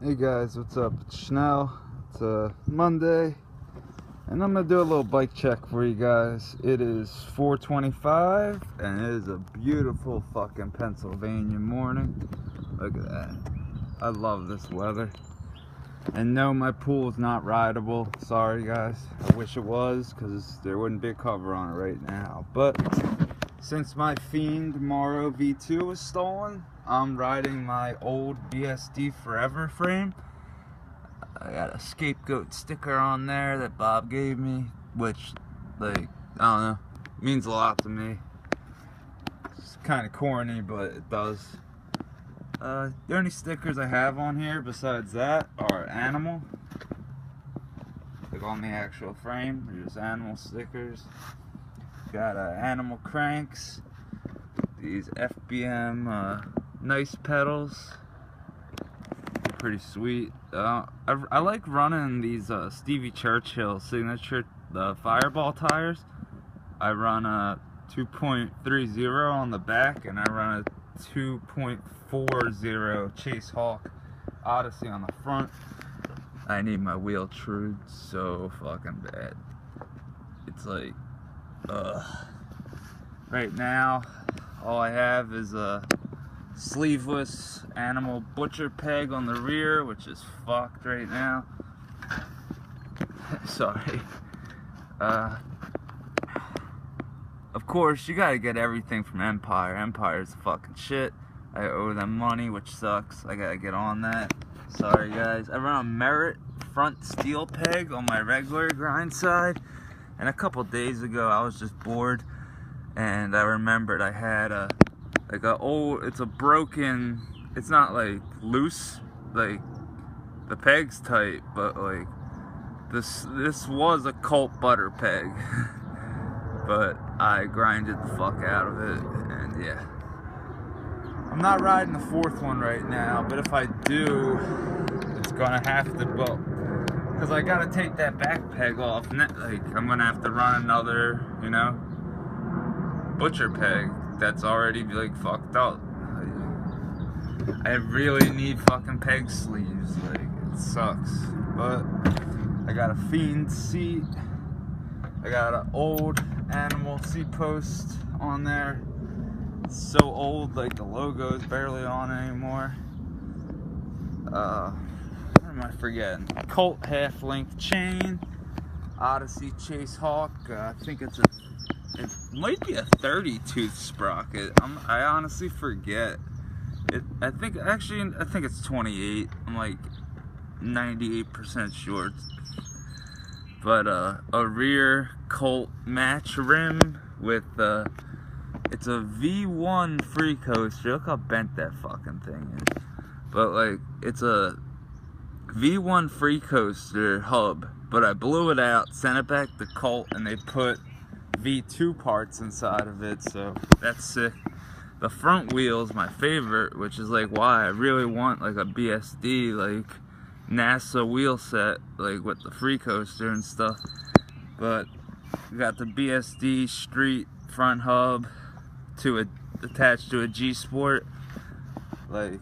Hey guys, what's up? It's Schnell. It's Monday, and I'm gonna do a little bike check for you guys. It is 4:25, and it is a beautiful fucking Pennsylvania morning. Look at that. I love this weather. And no, my pool is not rideable. Sorry guys. I wish it was, because there wouldn't be a cover on it right now. But since my Fiend Morrow V2 was stolen, I'm riding my old BSD Forever frame. I got a scapegoat sticker on there that Bob gave me, which, like, I don't know, means a lot to me. It's kind of corny, but it does. The only stickers I have on here besides that are animal. Like on the actual frame, they're just animal stickers. Got animal cranks, these FBM nice pedals, pretty sweet. I like running these Stevie Churchill signature Fireball tires. I run a 2.30 on the back, and I run a 2.40 Chase Hawk Odyssey on the front. I need my wheel trued so fucking bad. It's like, right now, all I have is a sleeveless animal butcher peg on the rear, which is fucked right now. Sorry. Of course, you gotta get everything from Empire. Empire's fucking shit. I owe them money, which sucks. I gotta get on that. Sorry guys. I run a Merit front steel peg on my regular grind side. And a couple days ago, I was just bored, and I remembered I had it's a broken, it's not like loose, like the peg's tight, but like this was a Colt butter peg, but I grinded the fuck out of it, and yeah. I'm not riding the fourth one right now, but if I do, it's gonna have to go. Because I gotta take that back peg off, and I'm gonna have to run another, you know, butcher peg that's already like fucked up. I really need fucking peg sleeves, like it sucks. But I got a Fiend seat. I got an old animal seat post on there. It's so old, like the logo is barely on anymore. What am I forgetting? Colt half-length chain, Odyssey Chase Hawk. I think it might be a 30 tooth sprocket. I honestly forget. I think it's 28. I'm like 98% sure. But a rear Colt match rim with it's a V1 free coaster. Look how bent that fucking thing is. But like, it's a V1 free coaster hub, but I blew it out, sent it back to Colt, and they put V2 parts inside of it, so that's sick. The front wheel is my favorite, which is like why I really want like a BSD, like NASA wheel set, like with the free coaster and stuff. But we got the BSD street front hub attached to a G Sport. Like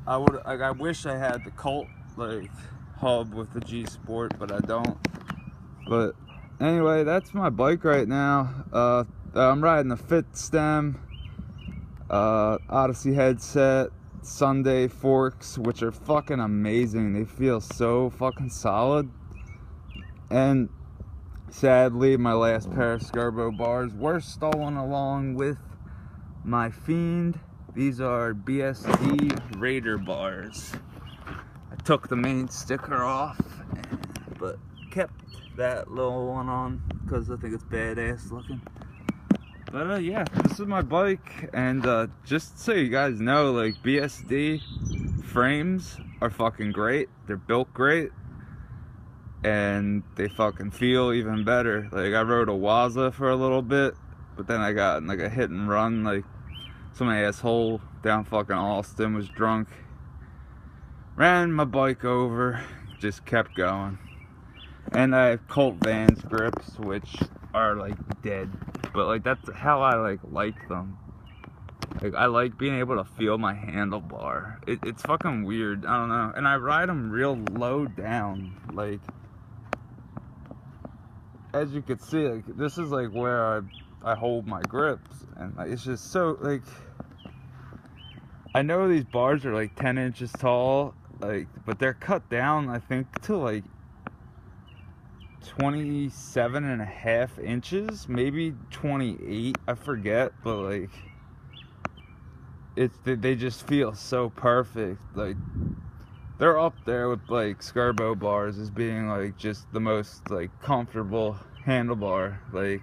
I wish I had the Colt like hub with the G Sport, but I don't. But anyway, that's my bike right now. I'm riding the Fit Stem, Odyssey headset, Sunday forks, which are fucking amazing. They feel so fucking solid. And sadly, my last pair of Skirbo bars were stolen along with my Fiend. These are BSD Raider bars. I took the main sticker off, but kept that little one on because I think it's badass looking. But yeah, this is my bike, and just so you guys know, like BSD frames are fucking great. They're built great, and they fucking feel even better. Like I rode a Waza for a little bit, but then I got in like a hit and run. Like some asshole down fucking Austin was drunk, ran my bike over, just kept going. And I have Colt Vans grips, which are like dead, but like that's how I like them. Like, I like being able to feel my handlebar. It's fucking weird. I don't know. And I ride them real low down. Like, as you can see, like, this is like where I hold my grips. And like, it's just so, like, I know these bars are like 10 inches tall, like, but they're cut down, I think, to like 27.5 inches, maybe 28, I forget, but like, they just feel so perfect. Like, they're up there with like Skirbo bars as being like just the most like comfortable handlebar, like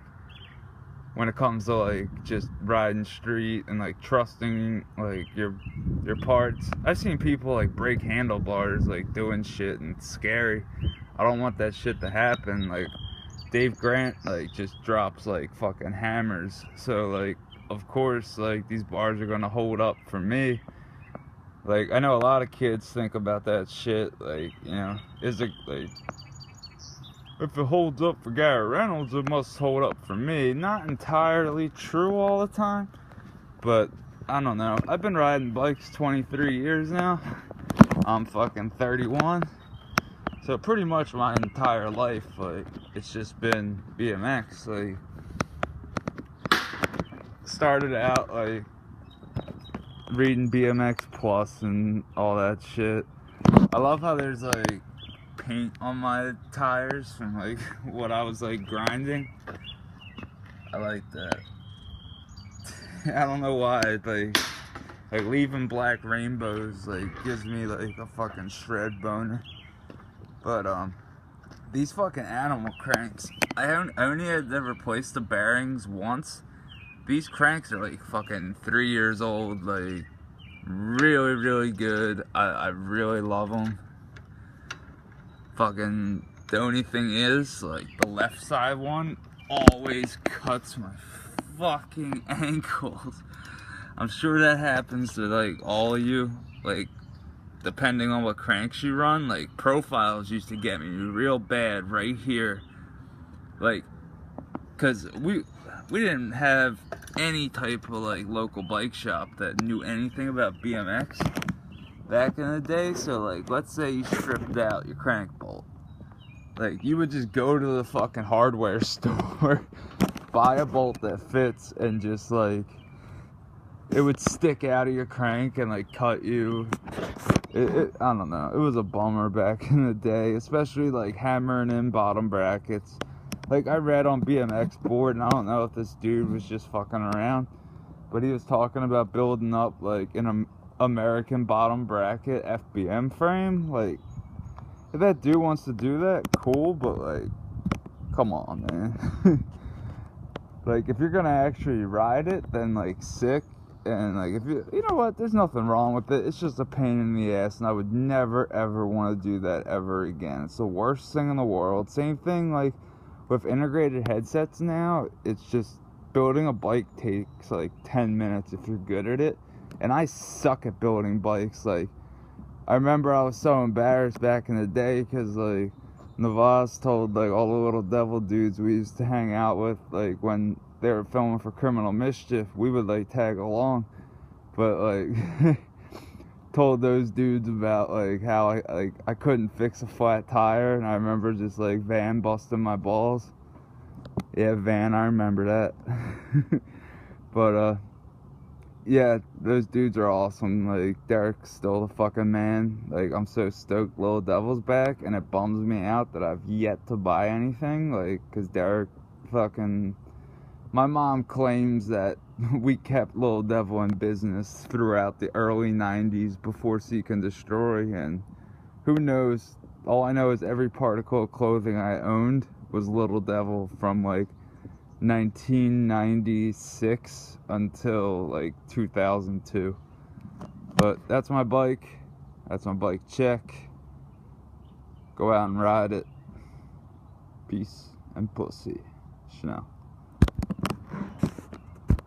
when it comes to like just riding street and like trusting like your parts. I've seen people like break handlebars like doing shit, and it's scary. I don't want that shit to happen. Like, Dave Grant like just drops like fucking hammers, so like, of course, like, these bars are gonna hold up for me. Like, I know a lot of kids think about that shit, like, you know, is it like, if it holds up for Gary Reynolds, it must hold up for me. Not entirely true all the time, but I don't know. I've been riding bikes 23 years now. I'm fucking 31. So pretty much my entire life, like, it's just been BMX. Like, started out like reading BMX Plus and all that shit. I love how there's like paint on my tires from like what I was like grinding. I like that. I don't know why, like leaving black rainbows like gives me like a fucking shred boner. But these fucking animal cranks, I only had to replace the bearings once. These cranks are like fucking 3 years old, like really, really good. I really love them. Fucking, the only thing is, like, the left side one always cuts my fucking ankles. I'm sure that happens to like all of you, like, depending on what cranks you run. Like, profiles used to get me real bad right here, like, cause we didn't have any type of like local bike shop that knew anything about BMX back in the day. So like, let's say you stripped out your crank bolt, like, you would just go to the fucking hardware store, buy a bolt that fits, and just like, it would stick out of your crank and like cut you. I don't know, it was a bummer back in the day, especially like hammering in bottom brackets. Like, I read on BMX board, and I don't know if this dude was just fucking around, but he was talking about building up like an American bottom bracket FBM frame. Like, if that dude wants to do that, cool, but like, come on, man. Like, if you're gonna actually ride it, then like, sick. And like, if you know what, there's nothing wrong with it. It's just a pain in the ass, and I would never ever want to do that ever again. It's the worst thing in the world. Same thing like with integrated headsets now. It's just, building a bike takes like 10 minutes if you're good at it, and I suck at building bikes. Like, I remember I was so embarrassed back in the day because like Navas told like all the little devil dudes we used to hang out with, like when they were filming for Criminal Mischief, we would like tag along, but like told those dudes about like how I couldn't fix a flat tire, and I remember just like Van busting my balls. Yeah, Van, I remember that. But yeah, those dudes are awesome. Like, Derek's still the fucking man. Like, I'm so stoked Little Devil's back, and it bums me out that I've yet to buy anything, like, cause Derek fucking, my mom claims that we kept Little Devil in business throughout the early 90s before Seek and Destroy, and who knows. All I know is every particle of clothing I owned was Little Devil from like 1996 until like 2002. But that's my bike. That's my bike check. Go out and ride it. Peace and pussy. Schnell.